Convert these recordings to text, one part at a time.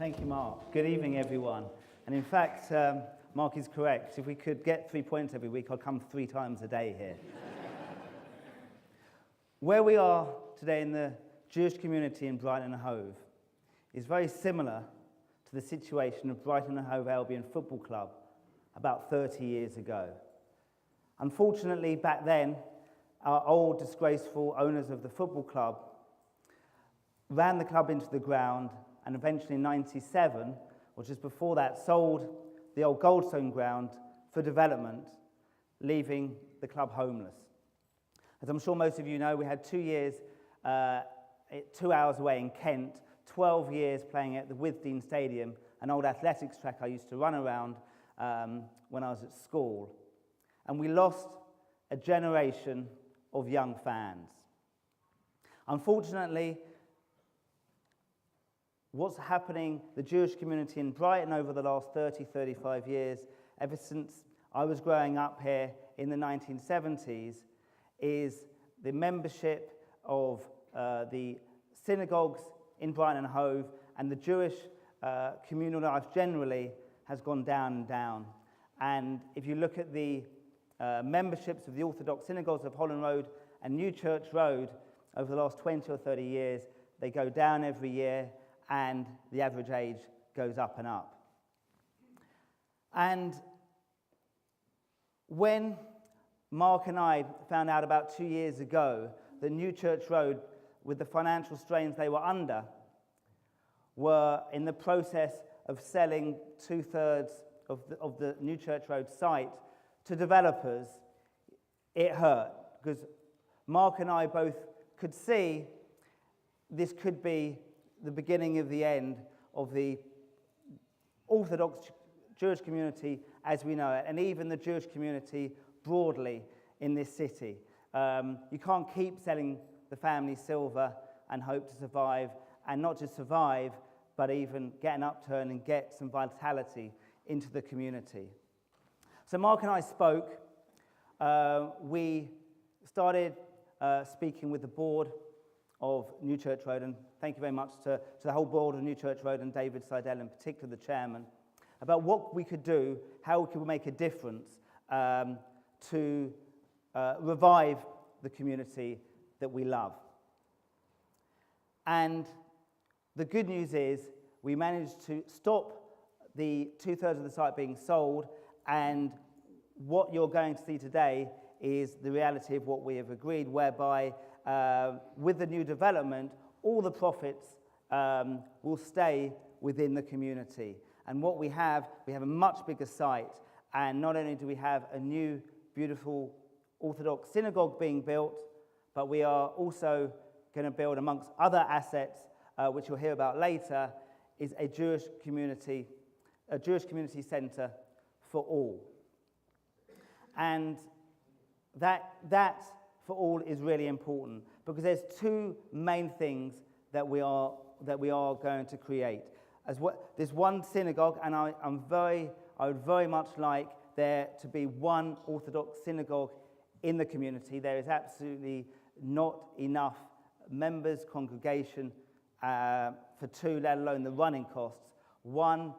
Thank you, Mark. Good evening, everyone. And in fact, Mark is correct. If we could get 3 points every week, I'll come 3 times a day here. Where we are today in the Jewish community in Brighton and Hove is very similar to the situation of Brighton and Hove Albion Football Club about 30 years ago. Unfortunately, back then, our old disgraceful owners of the football club ran the club into the ground and eventually in 97, or just before that, sold the old Goldstone ground for development, leaving the club homeless. As I'm sure most of you know, we had 2 years, 2 hours away in Kent, 12 years playing at the Withdean Stadium, an old athletics track I used to run around when I was at school. And we lost a generation of young fans. Unfortunately, what's happening, the Jewish community in Brighton over the last 30, 35 years, ever since I was growing up here in the 1970s, is the membership of the synagogues in Brighton and Hove and the Jewish communal life generally has gone down and down. And if you look at the memberships of the Orthodox synagogues of Holland Road and New Church Road over the last 20 or 30 years, they go down every year, and the average age goes up and up. And when Mark and I found out about 2 years ago that New Church Road, with the financial strains they were under, were in the process of selling 2/3 of the New Church Road site to developers, it hurt, because Mark and I both could see this could be the beginning of the end of the Orthodox Jewish community as we know it, and even the Jewish community broadly in this city. You can't keep selling the family silver and hope to survive, and not just survive, but even get an upturn and get some vitality into the community. So Mark and I spoke. We started speaking with the board of New Church Road, and thank you very much to the whole board of New Church Road and David Seidel in particular, the chairman, about what we could do, how we could make a difference to revive the community that we love. And the good news is we managed to stop the 2/3 of the site being sold, and what you're going to see today is the reality of what we have agreed, whereby with the new development, all the profits will stay within the community. And what we have a much bigger site, and not only do we have a new, beautiful Orthodox synagogue being built, but we are also going to build, amongst other assets, which you'll hear about later, is a Jewish community centre for all. And that for all is really important, because there's 2 main things that we are going to create. There's one synagogue, and I would very much like there to be one Orthodox synagogue in the community. There is absolutely not enough members, congregation for 2, let alone the running costs. One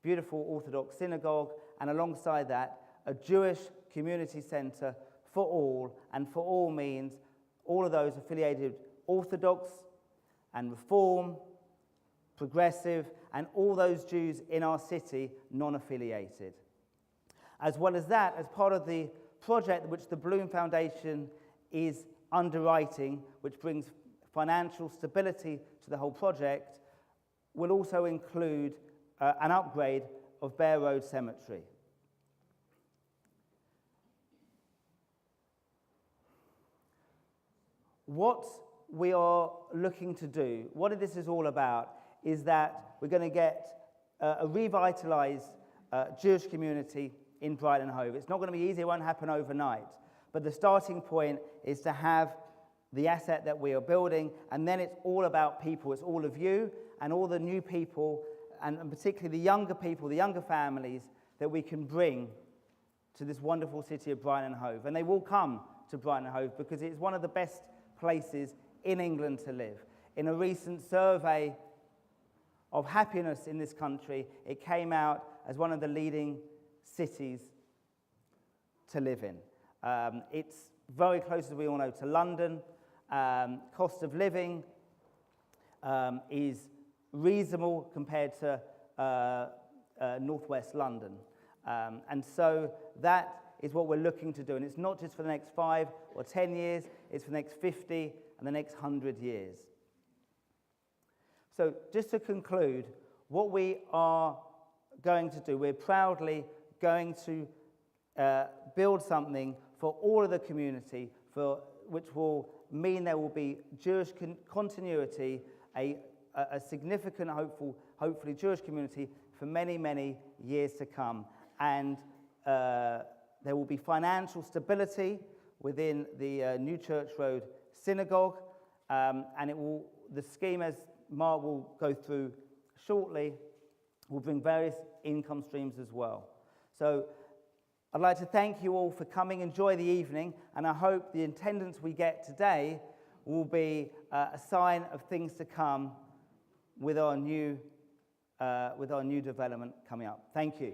beautiful Orthodox synagogue, and alongside that, a Jewish community centre for all, and for all means all of those affiliated Orthodox and Reform, Progressive, and all those Jews in our city non-affiliated. As well as that, as part of the project which the Bloom Foundation is underwriting, which brings financial stability to the whole project, will also include an upgrade of Bear Road Cemetery. What we are looking to do, what this is all about, is that we're going to get a revitalised Jewish community in Brighton and Hove. It's not going to be easy, it won't happen overnight, but the starting point is to have the asset that we are building, and then it's all about people. It's all of you and all the new people, and particularly the younger people, the younger families, that we can bring to this wonderful city of Brighton and Hove. And they will come to Brighton and Hove because it's one of the best places in England to live. In a recent survey of happiness in this country, it came out as one of the leading cities to live in. It's very close, as we all know, to London. Cost of living is reasonable compared to northwest London. And so that is what we're looking to do. And it's not just for the next 5 or 10 years, it's for the next 50 and the next 100 years. So just to conclude, what we are going to do, we're proudly going to build something for all of the community, which will mean there will be Jewish continuity, a significant, hopefully Jewish community for many, many years to come. And there will be financial stability within the New Church Road Synagogue, and the scheme, as Mark will go through shortly, will bring various income streams as well. So I'd like to thank you all for coming. Enjoy the evening, and I hope the attendance we get today will be a sign of things to come with our new development coming up. Thank you.